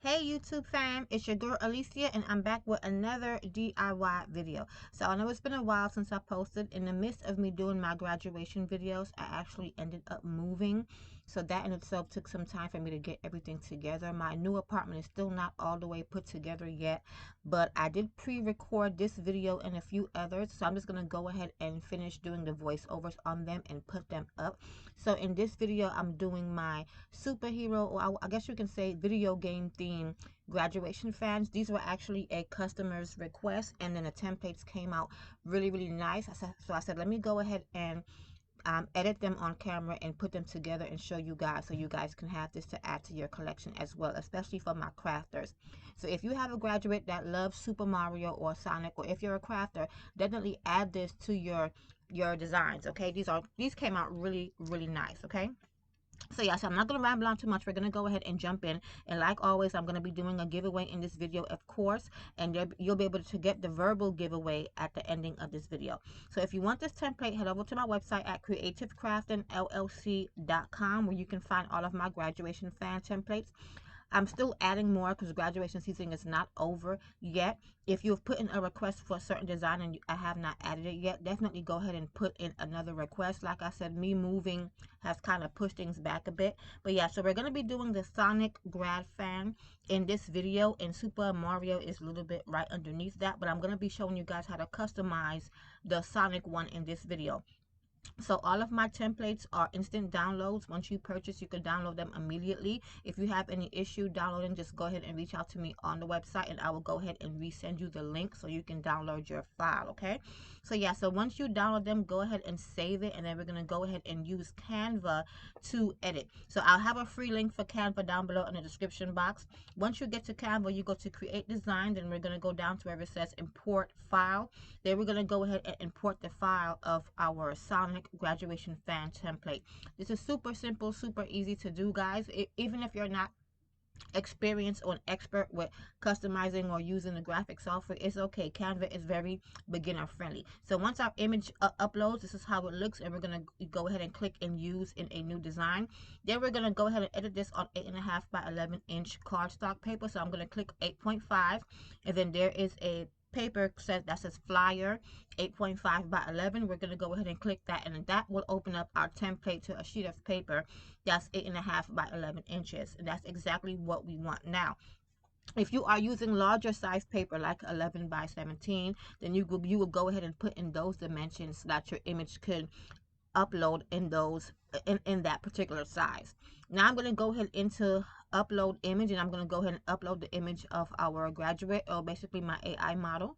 Hey YouTube fam, it's your girl Alicia and I'm back with another DIY video. So I know it's been a while since I posted. In the midst of me doing my graduation videos, I actually ended up moving. So that in itself took some time for me to get everything together. My new apartment is still not all the way put together yet, but I did pre-record this video and a few others. So I'm just going to go ahead and finish doing the voiceovers on them and put them up. So in this video, I'm doing my superhero, or I guess you can say video game theme graduation fans. These were actually a customer's request, and then the templates came out really nice. So I said, let me go ahead and edit them on camera and put them together and show you guys, so you guys can have this to add to your collection as well, especially for my crafters. So if you have a graduate that loves Super Mario or Sonic, or if you're a crafter, definitely add this to your designs. Okay, these came out really nice. Okay, so yeah, so I'm not going to ramble on too much. We're going to go ahead and jump in. And like always, I'm going to be doing a giveaway in this video, of course. And you'll be able to get the verbal giveaway at the ending of this video. So if you want this template, head over to my website at creativecraftingllc.com, where you can find all of my graduation fan templates. I'm still adding more because graduation season is not over yet. If you've put in a request for a certain design and I have not added it yet, definitely go ahead and put in another request. Like I said, me moving has kind of pushed things back a bit. But yeah, so we're going to be doing the Sonic grad fan in this video, and Super Mario is a little bit right underneath that. But I'm going to be showing you guys how to customize the Sonic one in this video. So all of my templates are instant downloads. Once you purchase, you can download them immediately. If you have any issue downloading, just go ahead and reach out to me on the website and I will go ahead and resend you the link so you can download your file. Okay, so yeah, so once you download them, go ahead and save it, and then we're going to go ahead and use Canva to edit. So I'll have a free link for Canva down below in the description box. Once you get to Canva, you go to create design, then we're going to go down to where it says import file. Then we're going to go ahead and import the file of our Sonic graduation fan template. This is super simple, super easy to do, guys. Even if you're not experienced or an expert with customizing or using the graphic software, it's okay. Canva is very beginner friendly. So once our image uploads, this is how it looks, and we're going to go ahead and click and use in a new design. Then we're going to go ahead and edit this on 8.5 by 11 inch cardstock paper. So I'm going to click 8.5, and then there is a paper that says flyer 8.5 by 11. We're going to go ahead and click that, and that will open up our template to a sheet of paper that's 8.5 by 11 inches, and that's exactly what we want. Now if you are using larger size paper like 11 by 17, then you will go ahead and put in those dimensions so that your image could upload in those in that particular size. Now I'm going to go ahead into upload image, and I'm going to go ahead and upload the image of our graduate, or basically my AI model.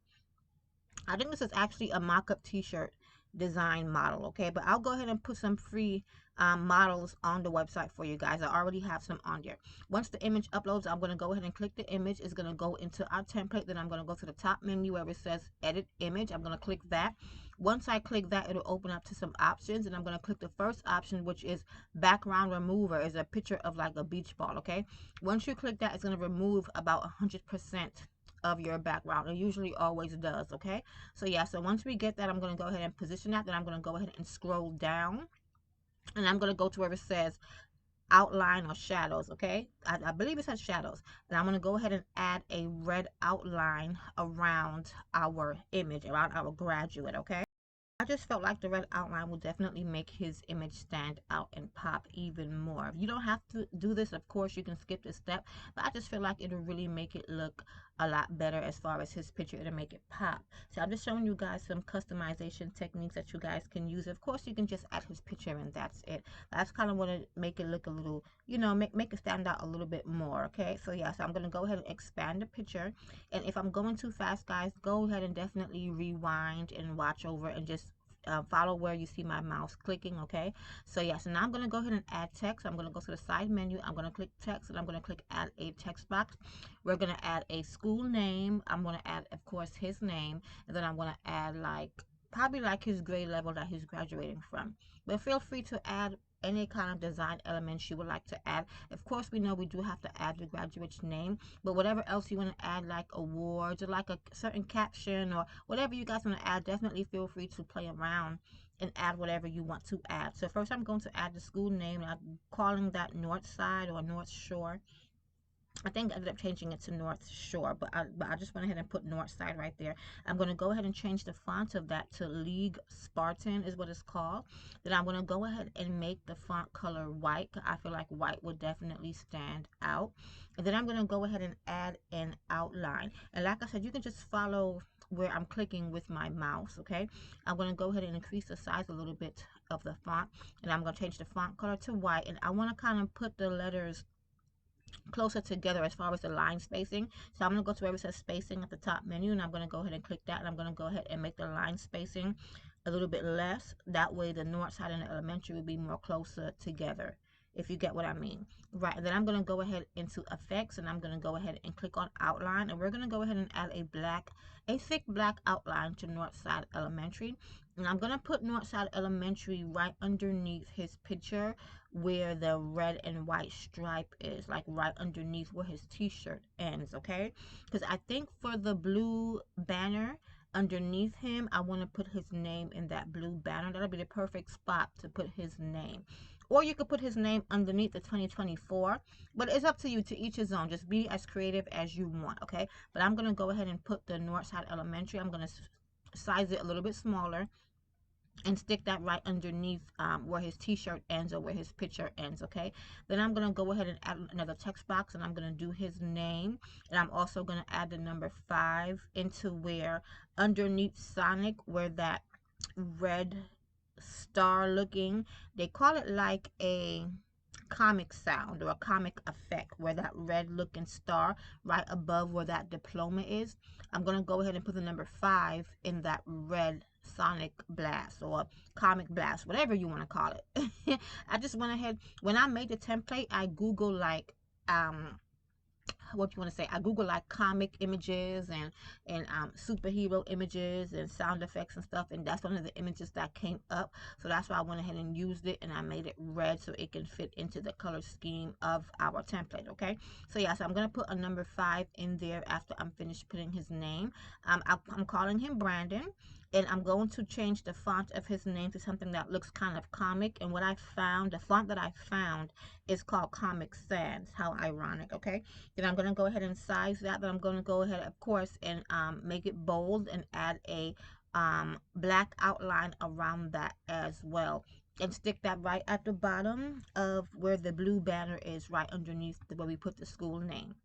I think this is actually a mock-up t-shirt design model, okay, but I'll go ahead and put some free models on the website for you guys. I already have some on there. Once the image uploads, I'm going to go ahead and click the image. It's going to go into our template. Then I'm going to go to the top menu where it says edit image. I'm going to click that. Once I click that, it'll open up to some options, and I'm going to click the first option, which is background remover. Is a picture of like a beach ball. Okay, once you click that, it's going to remove about 100% of your background. It usually always does. Okay, so yeah, so once we get that, I'm going to go ahead and position that. Then I'm going to go ahead and scroll down, and I'm going to go to where it says outline or shadows. Okay, I believe it says shadows, and I'm going to go ahead and add a red outline around our image, around our graduate. Okay, I just felt like the red outline will definitely make his image stand out and pop even more. You don't have to do this, of course, you can skip this step, but I just feel like it'll really make it look a lot better as far as his picture. It'll make it pop. So I'm just showing you guys some customization techniques that you guys can use. Of course, you can just add his picture and that's it. But I just kind of want to make it look a little, you know, make it stand out a little bit more. Okay, so yeah, so I'm going to go ahead and expand the picture. And if I'm going too fast, guys, go ahead and definitely rewind and watch over and just follow where you see my mouse clicking. Okay, so yeah, so now I'm going to go ahead and add text. I'm going to go to the side menu. I'm going to click text, and I'm going to click add a text box. We're going to add a school name. I'm going to add, of course, his name, and then I'm going to add like probably like his grade level that he's graduating from. But feel free to add any kind of design elements you would like to add. Of course, we know we do have to add the graduate's name, but whatever else you want to add, like awards or like a certain caption or whatever you guys want to add, definitely feel free to play around and add whatever you want to add. So first I'm going to add the school name, and I'm calling that North Side or North Shore. I think I ended up changing it to North Shore, but I just went ahead and put North Side right there. I'm going to go ahead and change the font of that to League Spartan is what it's called. Then I'm going to go ahead and make the font color white. I feel like white would definitely stand out. And then I'm going to go ahead and add an outline. And like I said, you can just follow where I'm clicking with my mouse, okay? I'm going to go ahead and increase the size a little bit of the font. And I'm going to change the font color to white. And I want to kind of put the letters closer together as far as the line spacing. So I'm going to go to where it says spacing at the top menu, and I'm going to go ahead and click that, and I'm going to go ahead and make the line spacing a little bit less. That way the north side and the elementary will be more closer together, if you get what I mean. Right, and then I'm going to go ahead into effects, and I'm going to go ahead and click on outline, and we're going to go ahead and add a thick black outline to north side elementary. And I'm going to put north side elementary right underneath his picture where the red and white stripe is, like right underneath where his t-shirt ends, okay? Because I think for the blue banner underneath him, I want to put his name in that blue banner. That'll be the perfect spot to put his name. Or you could put his name underneath the 2024, but it's up to you, to each his own. Just be as creative as you want, okay? But I'm going to go ahead and put the Northside Elementary. I'm going to size it a little bit smaller and stick that right underneath where his t-shirt ends or where his picture ends, okay? Then I'm going to go ahead and add another text box, and I'm going to do his name, and I'm also going to add the number 5 into where underneath Sonic, where that red star looking, they call it like a comic sound or a comic effect, where that red looking star right above where that diploma is. I'm going to go ahead and put the number 5 in that red sonic blast or comic blast, whatever you want to call it. I just went ahead, when I made the template, I Google like what you want to say, I Google like comic images and superhero images and sound effects and stuff, and that's one of the images that came up. So that's why I went ahead and used it, and I made it red so it can fit into the color scheme of our template, okay? So yeah, so I'm going to put a number 5 in there after I'm finished putting his name. I'm calling him Brandon, and I'm going to change the font of his name to something that looks kind of comic. And what I found, the font that I found is called Comic Sans. How ironic, okay? Then I'm going to go ahead and size that. Then I'm going to go ahead, of course, and make it bold and add a black outline around that as well. And stick that right at the bottom of where the blue banner is, right underneath where we put the school name.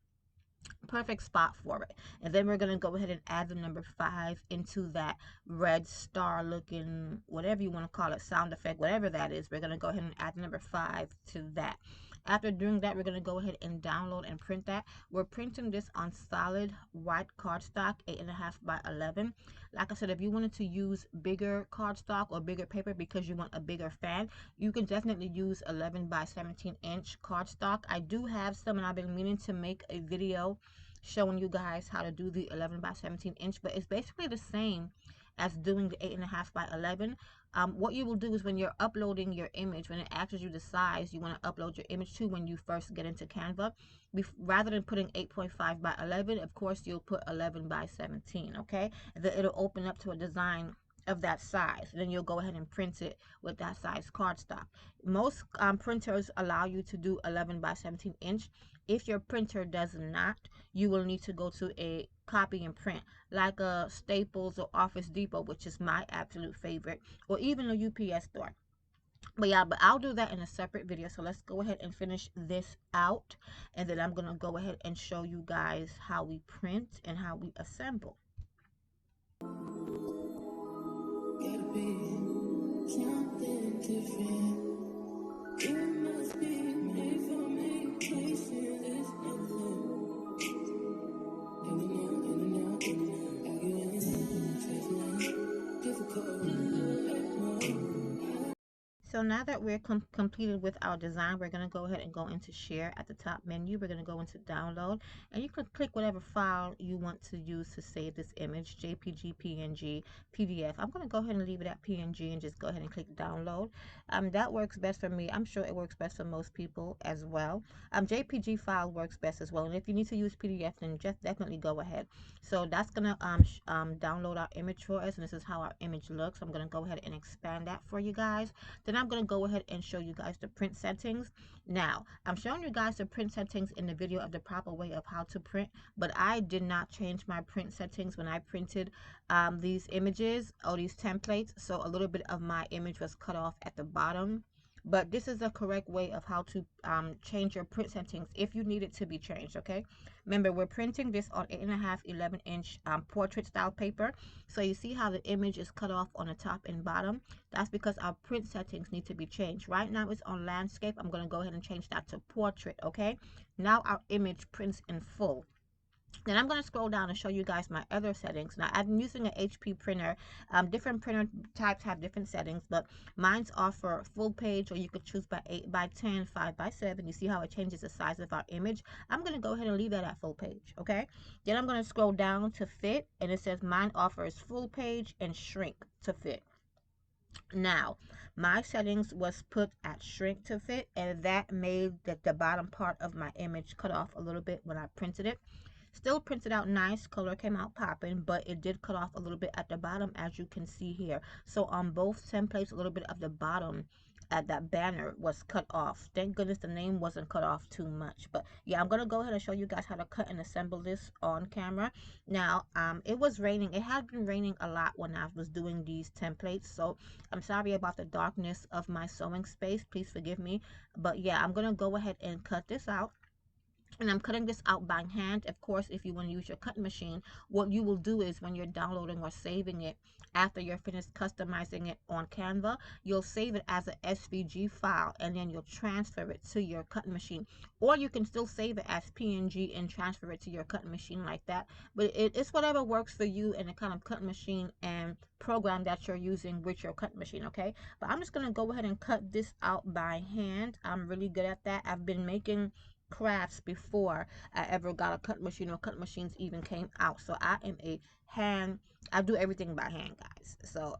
Perfect spot for it. And then we're going to go ahead and add the number 5 into that red star looking, whatever you want to call it, sound effect, whatever that is. We're going to go ahead and add the number 5 to that. After doing that, we're going to go ahead and download and print that. We're printing this on solid white cardstock, 8.5 by 11. Like I said, if you wanted to use bigger cardstock or bigger paper because you want a bigger fan, you can definitely use 11 by 17 inch cardstock. I do have some, and I've been meaning to make a video showing you guys how to do the 11 by 17 inch, but it's basically the same as doing the 8.5 by 11. What you will do is when you're uploading your image, when it asks you the size you want to upload your image to when you first get into Canva, rather than putting 8.5 by 11, of course you'll put 11 by 17, okay? And then it'll open up to a design of that size. And then you'll go ahead and print it with that size cardstock. Most printers allow you to do 11 by 17 inch. If your printer does not, you will need to go to a copy and print like a Staples or Office Depot, which is my absolute favorite, or even a UPS store. But yeah, but I'll do that in a separate video. So let's go ahead and finish this out, and then I'm gonna go ahead and show you guys how we print and how we assemble. Gotta be something different. It must be made for me. Places is nothing. So now that we're completed with our design, we're going to go ahead and go into share at the top menu. We're going to go into download, and you can click whatever file you want to use to save this image, JPG, PNG, PDF. I'm going to go ahead and leave it at PNG and just go ahead and click download. That works best for me. I'm sure it works best for most people as well. JPG file works best as well, and if you need to use PDF, then just definitely go ahead. So that's going to download our image for us, and this is how our image looks. I'm going to go ahead and expand that for you guys. Then I'm going to go ahead and show you guys the print settings. Now, I'm showing you guys the print settings in the video of the proper way of how to print, but I did not change my print settings when I printed these images or these templates. So a little bit of my image was cut off at the bottom. But this is the correct way of how to change your print settings if you need it to be changed, okay? Remember, we're printing this on 8.5, 11-inch portrait style paper. So you see how the image is cut off on the top and bottom? That's because our print settings need to be changed. Right now it's on landscape. I'm going to go ahead and change that to portrait, okay? Now our image prints in full. Then I'm going to scroll down and show you guys my other settings. Now, I'm using an HP printer. Different printer types have different settings, but mine's offer full page, or you could choose by 8 by 10, 5 by 7. You see how it changes the size of our image? I'm going to go ahead and leave that at full page, okay? Then I'm going to scroll down to fit, and it says mine offers full page and shrink to fit. Now, my settings was put at shrink to fit, and that made the bottom part of my image cut off a little bit when I printed it. Still printed out nice, color came out popping, but it did cut off a little bit at the bottom, as you can see here. So on both templates, a little bit of the bottom at that banner was cut off. Thank goodness the name wasn't cut off too much. But yeah, I'm going to go ahead and show you guys how to cut and assemble this on camera. Now, it was raining. It had been raining a lot when I was doing these templates. So I'm sorry about the darkness of my sewing space. Please forgive me. But yeah, I'm going to go ahead and cut this out. And I'm cutting this out by hand. Of course, if you want to use your cutting machine, what you will do is when you're downloading or saving it, after you're finished customizing it on Canva, you'll save it as an SVG file, and then you'll transfer it to your cutting machine. Or you can still save it as PNG and transfer it to your cutting machine like that. But it's whatever works for you and the kind of cutting machine and program that you're using with your cutting machine, okay? But I'm just going to go ahead and cut this out by hand. I'm really good at that. I've been making crafts before I ever got a cut machine or cut machines even came out. So I am a hand, I do everything by hand, guys. So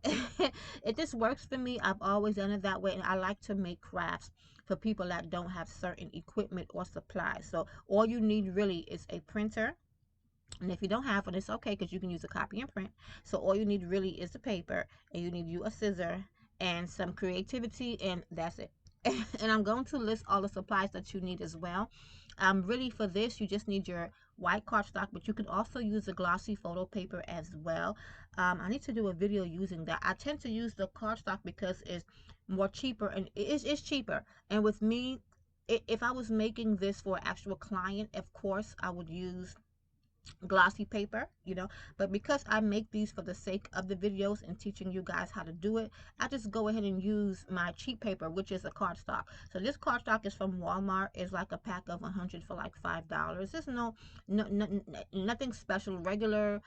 it just works for me. I've always done it that way, and I like to make crafts for people that don't have certain equipment or supplies. So all you need really is a printer. And if you don't have one, it's okay, because you can use a copy and print. So all you need really is the paper, and you need you a scissor and some creativity, and that's it. And I'm going to list all the supplies that you need as well. Really for this, you just need your white cardstock, but you can also use a glossy photo paper as well. I need to do a video using that. I tend to use the cardstock because it's more cheaper, and it's cheaper. And with me, if I was making this for an actual client, of course, I would use glossy paper, you know, but because I make these for the sake of the videos and teaching you guys how to do it, I just go ahead and use my cheap paper, which is a cardstock. So this cardstock is from Walmart. It's like a pack of 100 for like $5. There's nothing special, regular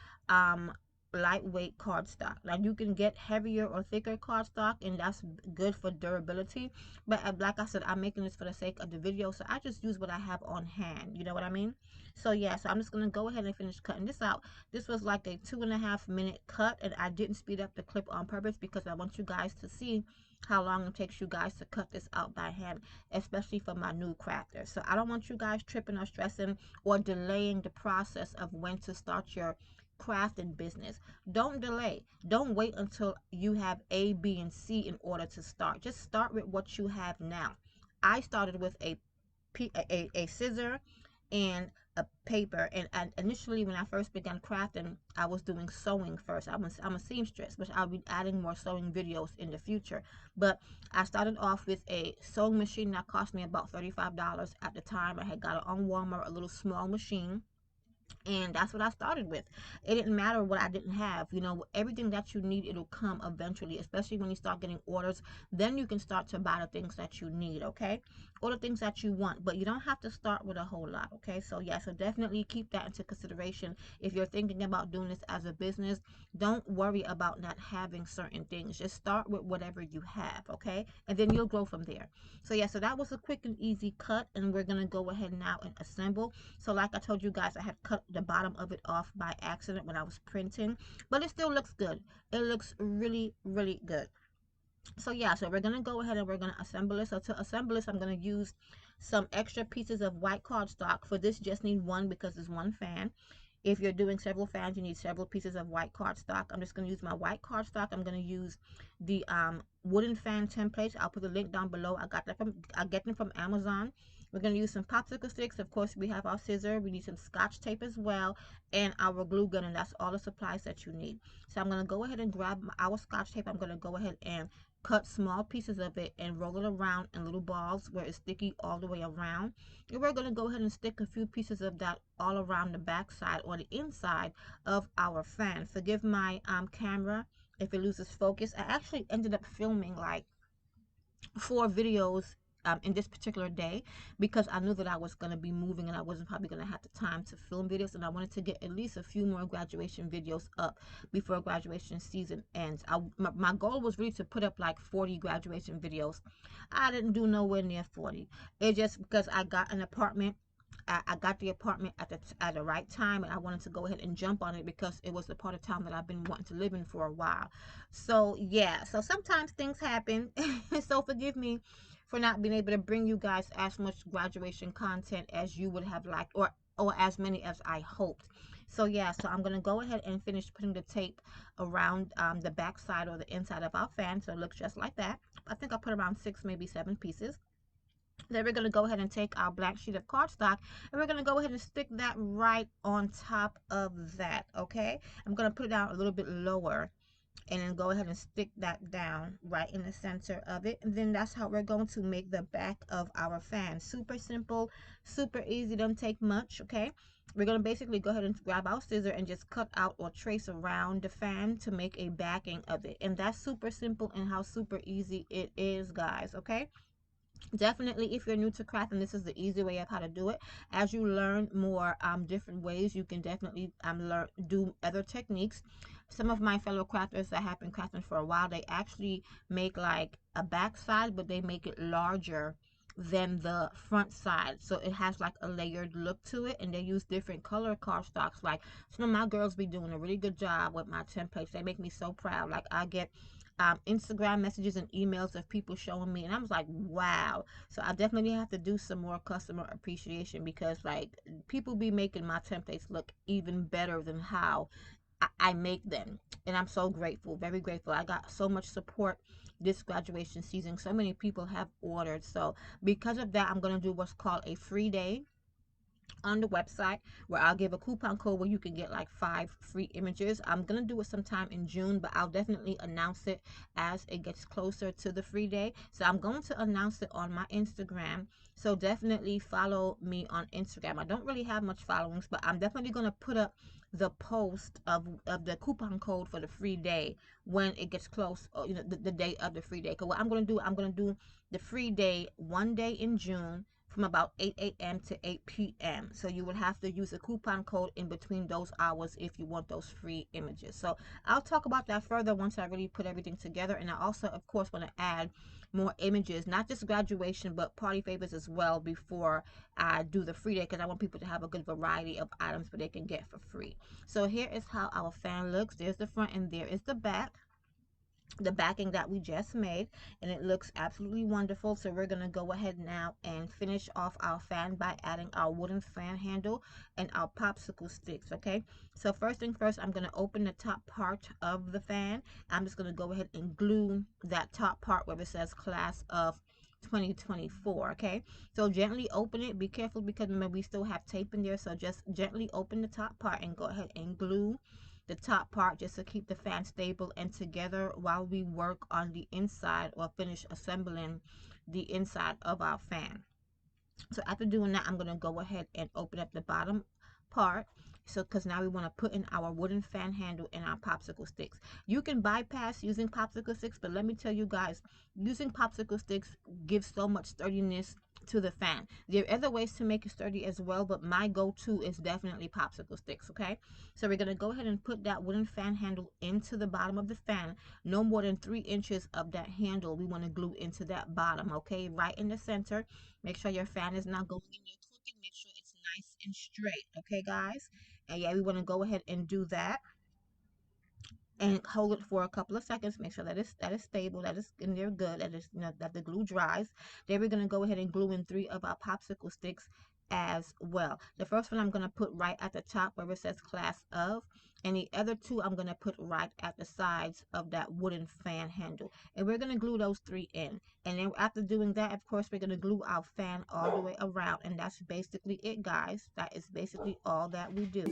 lightweight cardstock. Now you can get heavier or thicker cardstock, and that's good for durability, but like I said, I'm making this for the sake of the video, so I just use what I have on hand, you know what I mean? So yeah, so I'm just gonna go ahead and finish cutting this out. This was like a 2.5 minute cut, and I didn't speed up the clip on purpose because I want you guys to see how long it takes you guys to cut this out by hand, especially for my new crafters. So I don't want you guys tripping or stressing or delaying the process of when to start your crafting business. Don't delay. Don't wait until you have A, B, and C in order to start. Just start with what you have now. I started with a scissor and a paper, and initially when I first began crafting, I was doing sewing first. I'm a seamstress, which I'll be adding more sewing videos in the future. But I started off with a sewing machine that cost me about $35 at the time. I had got it on Walmart, a little small machine, and that's what I started with. It didn't matter what I didn't have. You know, everything that you need, it'll come eventually, especially when you start getting orders. Then you can start to buy the things that you need, okay? Or the things that you want, but you don't have to start with a whole lot, okay? So yeah, so definitely keep that into consideration. If you're thinking about doing this as a business, don't worry about not having certain things. Just start with whatever you have, okay? And then you'll grow from there. So yeah, so that was a quick and easy cut, and we're gonna go ahead now and assemble. So like I told you guys, I had cut the bottom of it off by accident when I was printing, but it still looks good. It looks really, really good. So yeah, so we're gonna go ahead and we're gonna assemble it. So to assemble this, I'm gonna use some extra pieces of white cardstock. For this, just need one because it's one fan. If you're doing several fans, you need several pieces of white cardstock. I'm just going to use my white cardstock. I'm going to use the wooden fan templates. I'll put the link down below. I get them from Amazon. We're going to use some popsicle sticks. Of course, we have our scissor. We need some scotch tape as well, and our glue gun, and that's all the supplies that you need. So I'm going to go ahead and grab our scotch tape. I'm going to go ahead and cut small pieces of it and roll it around in little balls where it's sticky all the way around. And we're going to go ahead and stick a few pieces of that all around the back side or the inside of our fan. Forgive my camera if it loses focus. I actually ended up filming like 4 videos in this particular day because I knew that I was going to be moving and I wasn't probably going to have the time to film videos, and I wanted to get at least a few more graduation videos up before graduation season ends. My goal was really to put up like 40 graduation videos. I didn't do nowhere near 40. It just because I got an apartment. I got the apartment at the right time, and I wanted to go ahead and jump on it because it was the part of town that I've been wanting to live in for a while. So yeah, so sometimes things happen. So forgive me for not being able to bring you guys as much graduation content as you would have liked, or as many as I hoped. So yeah, so I'm gonna go ahead and finish putting the tape around the back side or the inside of our fan, so it looks just like that. I think I put around 6, maybe 7 pieces. Then we're going to go ahead and take our black sheet of cardstock, and we're going to go ahead and stick that right on top of that, okay? I'm going to put it down a little bit lower and then go ahead and stick that down right in the center of it. And then that's how we're going to make the back of our fan. Super simple, super easy, doesn't take much, okay? We're going to basically go ahead and grab our scissor and just cut out or trace around the fan to make a backing of it. And that's super simple and how super easy it is, guys, okay? Definitely, if you're new to crafting, this is the easy way of how to do it. As you learn more different ways, you can definitely do other techniques. Some of my fellow crafters that have been crafting for a while, they actually make like a back side, but they make it larger than the front side, so it has like a layered look to it. And they use different color cardstocks. Like some of my girls be doing a really good job with my templates. They make me so proud. Like I get Instagram messages and emails of people showing me, and I was like, wow. So I definitely have to do some more customer appreciation, because like people be making my templates look even better than how I make them. And I'm so grateful, very grateful. I got so much support this graduation season. So many people have ordered. So because of that, I'm going to do what's called a free day on the website, where I'll give a coupon code where you can get like 5 free images. I'm gonna do it sometime in June, but I'll definitely announce it as it gets closer to the free day. So I'm going to announce it on my Instagram. So definitely follow me on Instagram. I don't really have much followings, but I'm definitely gonna put up the post of the coupon code for the free day when it gets close, you know, the day of the free day. Because what I'm gonna do the free day one day in June from about 8 a.m. to 8 p.m. So you would have to use a coupon code in between those hours if you want those free images. So I'll talk about that further once I really put everything together. And I also, of course, want to add more images, not just graduation, but party favors as well before I do the free day, because I want people to have a good variety of items that they can get for free. So here is how our fan looks. There's the front and there is the back, the backing that we just made, and it looks absolutely wonderful. So we're going to go ahead now and finish off our fan by adding our wooden fan handle and our popsicle sticks. Okay, so first thing first, I'm going to open the top part of the fan. I'm just going to go ahead and glue that top part where it says class of 2024. Okay, so gently open it. Be careful, because remember we still have tape in there, so just gently open the top part and go ahead and glue the top part just to keep the fan stable and together while we work on the inside or finish assembling the inside of our fan. So after doing that, I'm going to go ahead and open up the bottom part. So because now we want to put in our wooden fan handle and our popsicle sticks. You can bypass using popsicle sticks, but let me tell you guys, using popsicle sticks gives so much sturdiness to the fan. There are other ways to make it sturdy as well, but my go-to is definitely popsicle sticks. Okay, so we're going to go ahead and put that wooden fan handle into the bottom of the fan. No more than 3 inches of that handle we want to glue into that bottom. Okay, right in the center. Make sure your fan is not going in there crooked. Make sure it's nice and straight. Okay, guys? And yeah, we want to go ahead and do that and hold it for a couple of seconds. Make sure that is stable, that is in there good, that is, you know, that the glue dries. Then we're going to go ahead and glue in 3 of our popsicle sticks as well. The first one I'm going to put right at the top where it says class of, and the other two I'm going to put right at the sides of that wooden fan handle. And we're going to glue those 3 in. And then after doing that, of course, we're going to glue our fan all the way around. And that's basically it, guys. That is basically all that we do.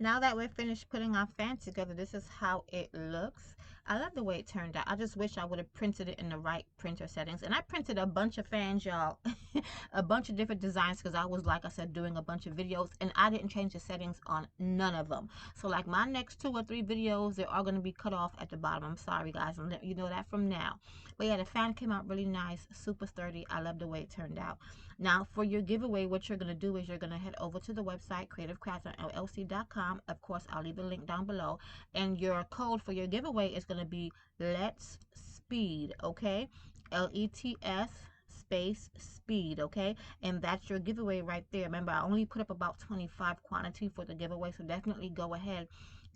Now that we're finished putting our fan together, this is how it looks. I love the way it turned out. I just wish I would have printed it in the right printer settings. And I printed a bunch of fans, y'all. A bunch of different designs because I was, like I said, doing a bunch of videos. And I didn't change the settings on none of them. So, like, my next 2 or 3 videos, they are going to be cut off at the bottom. I'm sorry, guys. I'm letting you know that from now. But, yeah, the fan came out really nice. Super sturdy. I love the way it turned out. Now, for your giveaway, what you're going to do is you're going to head over to the website, creativecraftsonllc.com. Of course, I'll leave a link down below. And your code for your giveaway is going to be Let's Speed, okay? LETS space speed, okay? And that's your giveaway right there. Remember, I only put up about 25 quantity for the giveaway, so definitely go ahead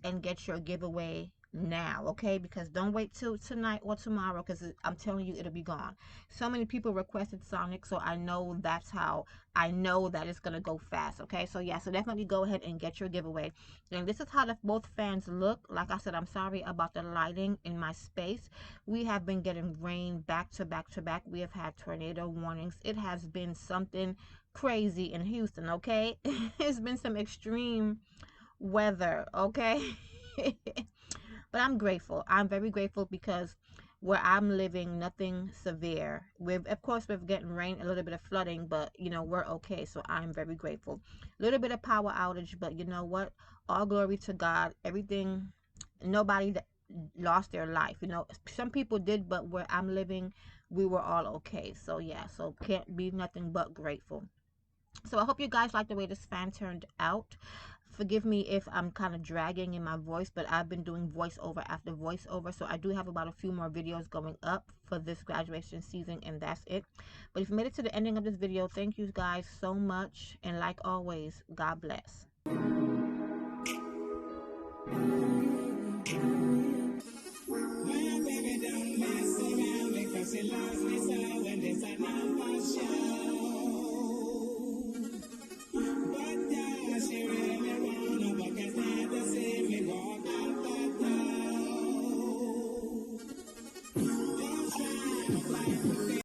and get your giveaway now, okay? Because don't wait till tonight or tomorrow, because I'm telling you, it'll be gone. So many people requested Sonic, so I know that's how I know that it's gonna go fast, okay? So yeah, so definitely go ahead and get your giveaway. And this is how both fans look. Like I said, I'm sorry about the lighting in my space. We have been getting rain back to back to back. We have had tornado warnings. It has been something crazy in Houston, okay? It's been some extreme weather, okay? But I'm grateful. I'm very grateful because where I'm living, nothing severe. Of course, we're getting rain, a little bit of flooding, but you know, we're okay. So I'm very grateful. A little bit of power outage, but you know what? All glory to God. Everything, nobody lost their life. You know, some people did, but where I'm living, we were all okay. So yeah, so can't be nothing but grateful. So I hope you guys like the way this fan turned out. Forgive me if I'm kind of dragging in my voice, but I've been doing voiceover after voiceover, so I do have about a few more videos going up for this graduation season, and that's it. But if you made it to the ending of this video, thank you guys so much, and like always, God bless.